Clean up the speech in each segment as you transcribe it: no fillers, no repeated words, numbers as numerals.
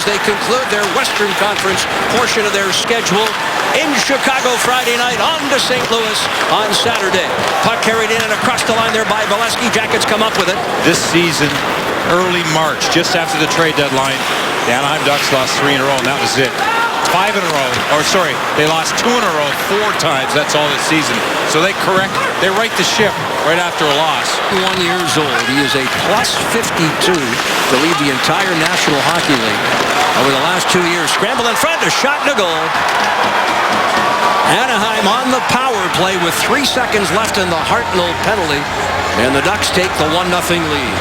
they conclude their Western Conference portion of their schedule in Chicago Friday night, on to St. Louis on Saturday. Puck carried in and across the line there by Valesky. Jackets come up with it. This season, early March, just after the trade deadline, the Anaheim Ducks lost 3 in a row, and that was it. 5 in a row, or sorry, they lost 2 in a row 4 times. That's all this season. So they right the ship right after a loss. 1 years old. He is a plus 52 to lead the entire National Hockey League over the last 2 years. Scramble in front, a shot and a goal. Anaheim on the power play with 3 seconds left in the Hartnell penalty, and the Ducks take the 1-0 lead.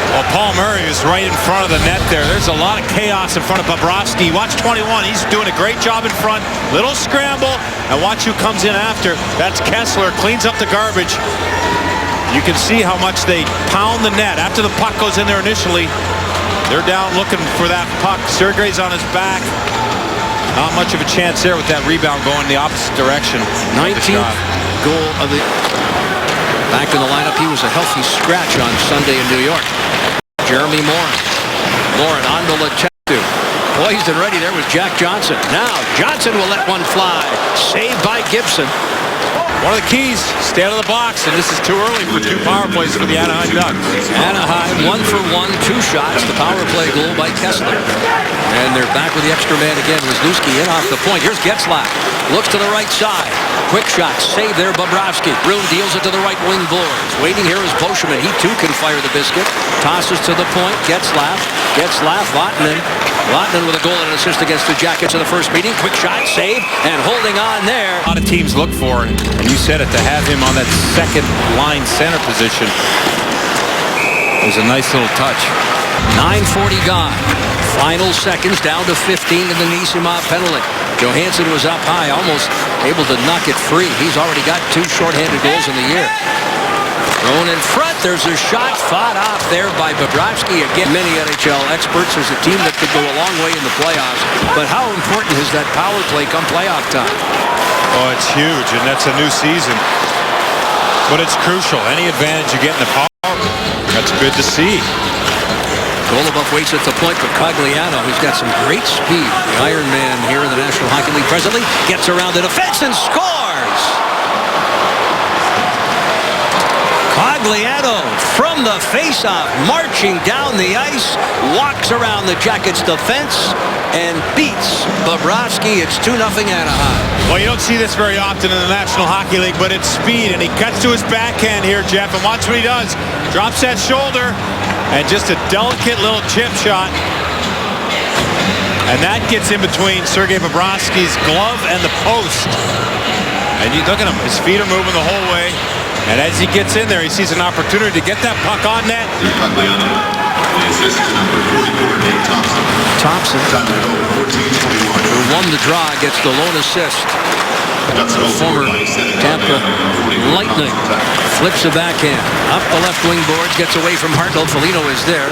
Well, Paul Murray is right in front of the net there. There's a lot of chaos in front of Bobrovsky. Watch 21. He's doing a great job in front. Little scramble. And watch who comes in after. That's Kessler. Cleans up the garbage. You can see how much they pound the net. After the puck goes in there initially, they're down looking for that puck. Sergei's on his back. Not much of a chance there with that rebound going the opposite direction. 19th goal of the... Back in the lineup, he was a healthy scratch on Sunday in New York. Jeremy Morin. Morin on to Letestu. Poised and ready there was Jack Johnson. Now Johnson will let one fly. Saved by Gibson. One of the keys, stay out of the box, and this is too early for 2 power plays for the Anaheim Ducks. Anaheim 1 for 1, 2 shots. The power play goal by Kessler. And they're back with the extra man again. Wisniewski in off the point. Here's Getzlaf. Looks to the right side. Quick shot. Save there, Bobrovsky. Broom deals it to the right wing boards. Waiting here is Boschman. He too can fire the biscuit. Tosses to the point. Getzlaf. Vatanen. Vatanen with a goal and an assist against the Jackets in the first meeting. Quick shot. Save. And holding on there. A lot of teams look for, and you said it, to have him on that second line center position was a nice little touch. 9:40 gone. Final seconds, down to 15 in the Nisimov penalty. Johansson was up high, almost able to knock it free. He's already got 2 shorthanded goals in the year. Thrown in front, there's a shot fought off there by Bobrovsky. Again, many NHL experts, there's a team that could go a long way in the playoffs. But how important is that power play come playoff time? Oh, it's huge, and that's a new season. But it's crucial. Any advantage you get in the power, that's good to see. Goluboff waits at the point, but Cogliano, who's got some great speed, the Iron Man here in the National Hockey League presently, gets around the defense and scores! Cogliano from the faceoff, marching down the ice, walks around the Jackets' defense and beats Bobrovsky. It's 2-0 Anaheim. Well, you don't see this very often in the National Hockey League, but it's speed, and he cuts to his backhand here, Jeff, and watch what he does. Drops that shoulder, and just a delicate little chip shot. And that gets in between Sergei Bobrovsky's glove and the post. And you look at him, his feet are moving the whole way. And as he gets in there, he sees an opportunity to get that puck on net. Thompson, who won the draw, gets the lone assist. The former Tampa Lightning flips the backhand. Up the left wing boards, gets away from Hartnell. Foligno is there.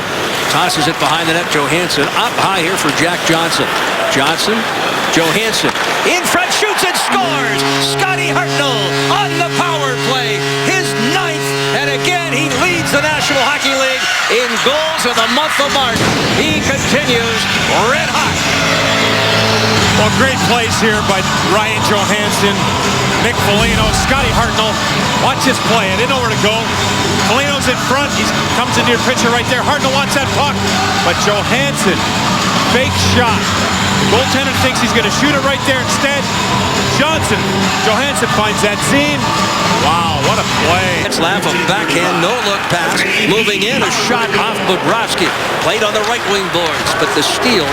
Tosses it behind the net. Johansson up high here for Jack Johnson. Johnson, Johansson in front, shoots and scores. Scotty Hartnell on the power play. His 9th, and again he leads the National Hockey League in goals in the month of March. He continues red hot. Well, great plays here by Ryan Johansson, Nick Foligno, Scotty Hartnell. Watch this play. I didn't know where to go. Foligno's in front. He comes into your picture right there. Hartnell wants that puck. But Johansson, fake shot. The goaltender thinks he's going to shoot it right there instead. Johansson finds that seam. Wow, what a play. It's Getzlaf, a backhand, no-look pass. Moving in, a shot off Bobrovsky. Played on the right wing boards, but the steal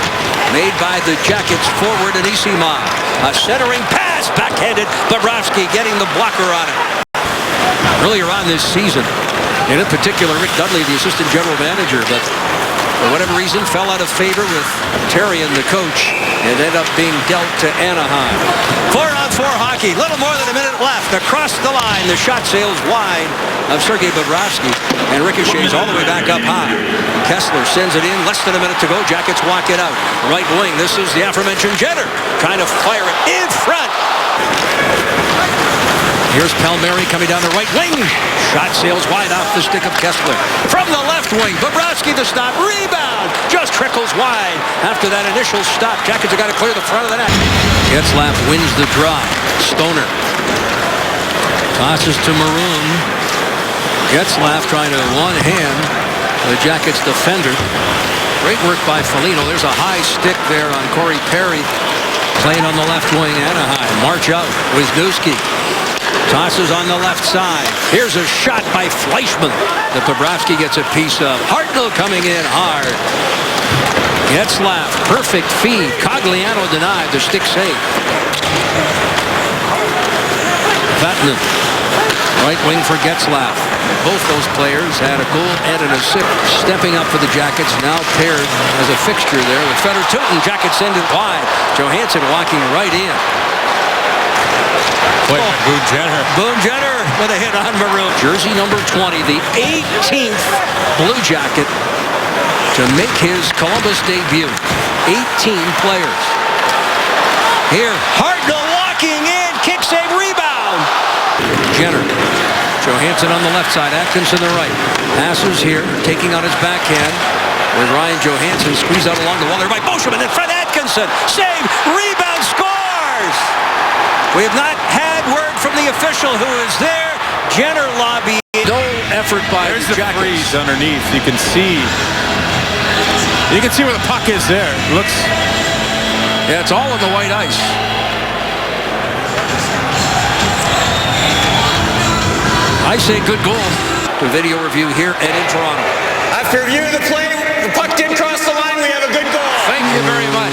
made by the Jackets forward and Nisimov. A centering pass, backhanded. Bobrovsky getting the blocker on it. Earlier on this season, and in particular, Rick Dudley, the assistant general manager, but for whatever reason, fell out of favor with Therrien, the coach, and ended up being dealt to Anaheim. 4-on-4 hockey, little more than a minute left. Across the line, the shot sails wide of Sergei Bobrovsky, and ricochets all the way back up high. Kessler sends it in, less than a minute to go. Jackets walk it out. Right wing, this is the aforementioned Jenner, trying to fire it in front. Here's Palmieri coming down the right wing. Shot sails wide off the stick of Kessler. From the left wing, Bobrovsky the stop. Rebound. Just trickles wide after that initial stop. Jackets have got to clear the front of the net. Getzlaf wins the draw. Stoner tosses to Maroon. Getzlaf trying to one-hand the Jackets defender. Great work by Foligno. There's a high stick there on Corey Perry. Playing on the left wing, Anaheim. March out. Wisniewski tosses on the left side. Here's a shot by Fleischmann that Bobrovsky gets a piece of. Hartnell coming in hard. Getzlaf, perfect feed. Cogliano denied the stick save. Vatanen, right wing for Getzlaf. Both those players had a goal and an assist. Stepping up for the Jackets, now paired as a fixture there with Fedor Tutin. Jackets send it wide. Johansson walking right in. Boone Jenner. Boone Jenner with a hit on Maroon. Jersey number 20, the 18th Blue Jacket to make his Columbus debut. 18 players. Here, Hartnell walking in, kick save, rebound. Jenner. Johansson on the left side, Atkinson the right. Passes here, taking on his backhand with Ryan Johansson. Squeezed out along the wall there by Boschman. And then Fred Atkinson. Save, rebound, scores! We have not had word from the official who is there. Jenner lobby. No effort by There's the the Jackets. freeze underneath. You can see where the puck is there. Looks. Yeah, it's all on the white ice. I say good goal. The video review here and in Toronto. After reviewing the play, the puck did cross the line. We have a good goal. Thank you very much.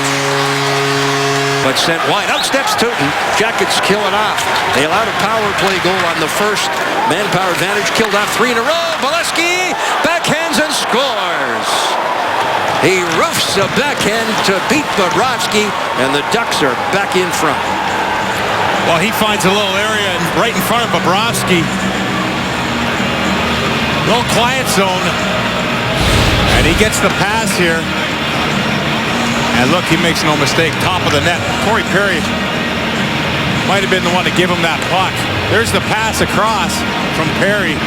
But sent wide. Out steps Tutin. Jackets kill it off. They allowed a power play goal on the first. Manpower advantage. Killed off 3 in a row. Bolesky backhands and scores. He roofs a backhand to beat Bobrovsky, and the Ducks are back in front. Well, he finds a little area right in front of Bobrovsky. Little quiet zone. And he gets the pass here. And look, he makes no mistake. Top of the net. Corey Perry might have been the one to give him that puck. There's the pass across from Perry.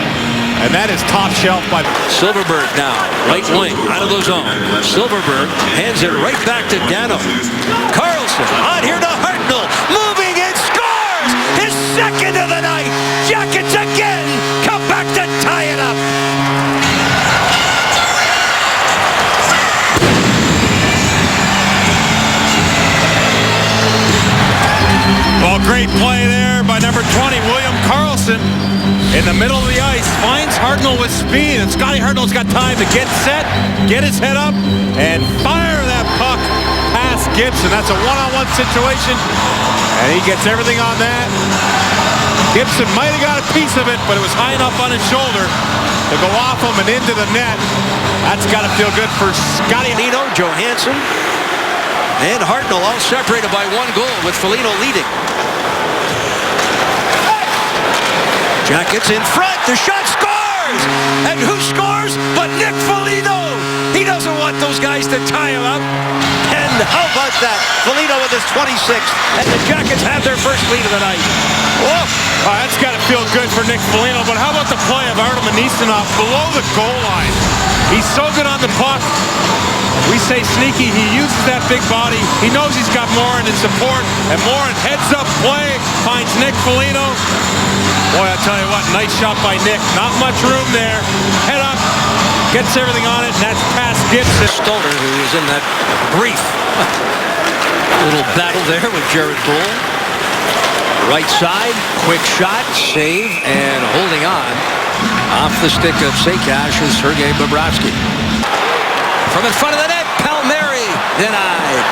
And that is top shelf by Silverberg now, right wing, out of the zone. Silverberg hands it right back to Dano. Carlson on here to Hartnell. Moving and scores! His second of the night. Jackets again come back to tie it up. Well, great play there by number 20, William Karlsson. In the middle of the ice, finds Hartnell with speed, and Scotty Hartnell's got time to get set, get his head up, and fire that puck past Gibson. That's a one-on-one situation, and he gets everything on that. Gibson might have got a piece of it, but it was high enough on his shoulder to go off him and into the net. That's got to feel good for Scotty. Nino, Johansson, and Hartnell all separated by 1 goal with Foligno leading. Jackets in front. The shot scores! And who scores but Nick Foligno? He doesn't want those guys to tie him up. And how about that? Foligno with his 26th. And the Jackets have their first lead of the night. Oh, that's got to feel good for Nick Foligno. But how about the play of Artem Anisimov below the goal line? He's so good on the puck. We say sneaky. He uses that big body. He knows he's got Morin in support. And Morin heads up play. Finds Nick Foligno. Boy, I tell you what, nice shot by Nick. Not much room there. Head up. Gets everything on it. And that's past Gibson. Stoner, who was in that brief little battle there with Jared Bull. Right side, quick shot, save, and holding on. Off the stick of Sekash is Sergei Bobrovsky. From in front of the net, Palmieri denied.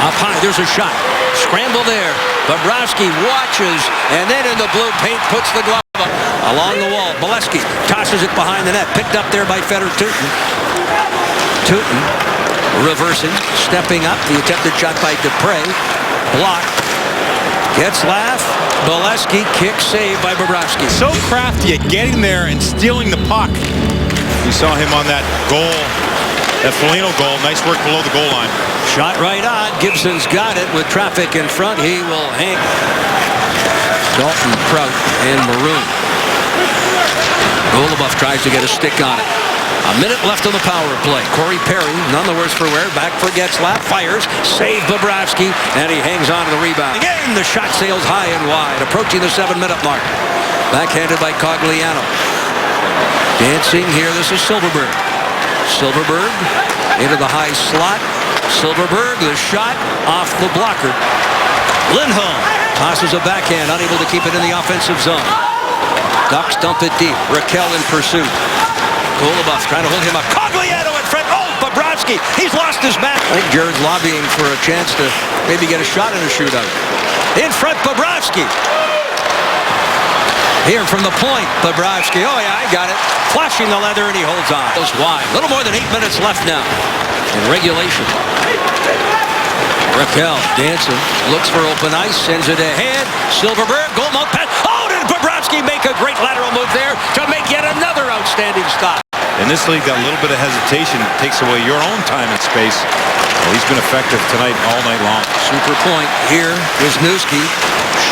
Up high, there's a shot. Scramble there. Bobrovsky watches, and then in the blue paint puts the glove up. Along the wall, Bolesky tosses it behind the net. Picked up there by Fedor Tutin. Tutin reversing, stepping up. The attempted shot by Dupre. Blocked. Getzlaf. Bolesky kick save by Bobrovsky. So crafty at getting there and stealing the puck. We saw him on that goal, that Foligno goal. Nice work below the goal line. Shot right on. Gibson's got it with traffic in front. He will hang. Dalton, Prout, and Maroon. Goluboff tries to get a stick on it. A minute left on the power play. Corey Perry, none the worse for wear. Back for Getzlaf, fires, save Bobrovsky, and he hangs on to the rebound. Again, the shot sails high and wide, approaching the 7-minute mark. Backhanded by Cogliano. Dancing here, this is Silverberg. Silverberg into the high slot. Silverberg, the shot off the blocker. Lindholm tosses a backhand, unable to keep it in the offensive zone. Ducks dump it deep. Raquel in pursuit. Goluboff trying to hold him up. Cogliano in front. Oh, Bobrovsky. He's lost his bat. I think Jared's lobbying for a chance to maybe get a shot in a shootout. In front, Bobrovsky. Here from the point, Bobrovsky. Oh, yeah, I got it. Flashing the leather, and he holds on. Goes wide. A little more than 8 minutes left now in regulation. Raquel dancing. Looks for open ice. Sends it ahead. Silverberg. Goal mouth pass. Oh, did Bobrovsky make a great lateral move there to make yet another outstanding stop. In this league, got a little bit of hesitation. Takes away your own time and space. Well, he's been effective tonight all night long. Super point here. Wisniewski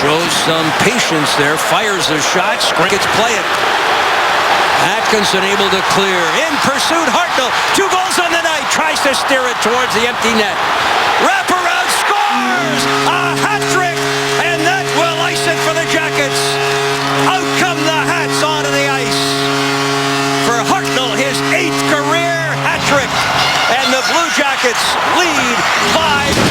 shows some patience there. Fires the shot. Gets play it. Atkinson able to clear. In pursuit, Hartnell. 2 goals on the night. Tries to steer it towards the empty net. Wraparound scores! A hat trick! And that will ice it for the Jackets. Out come the Hats onto the ice. For Hartnell, his 8th career hat trick. And the Blue Jackets lead 5-2.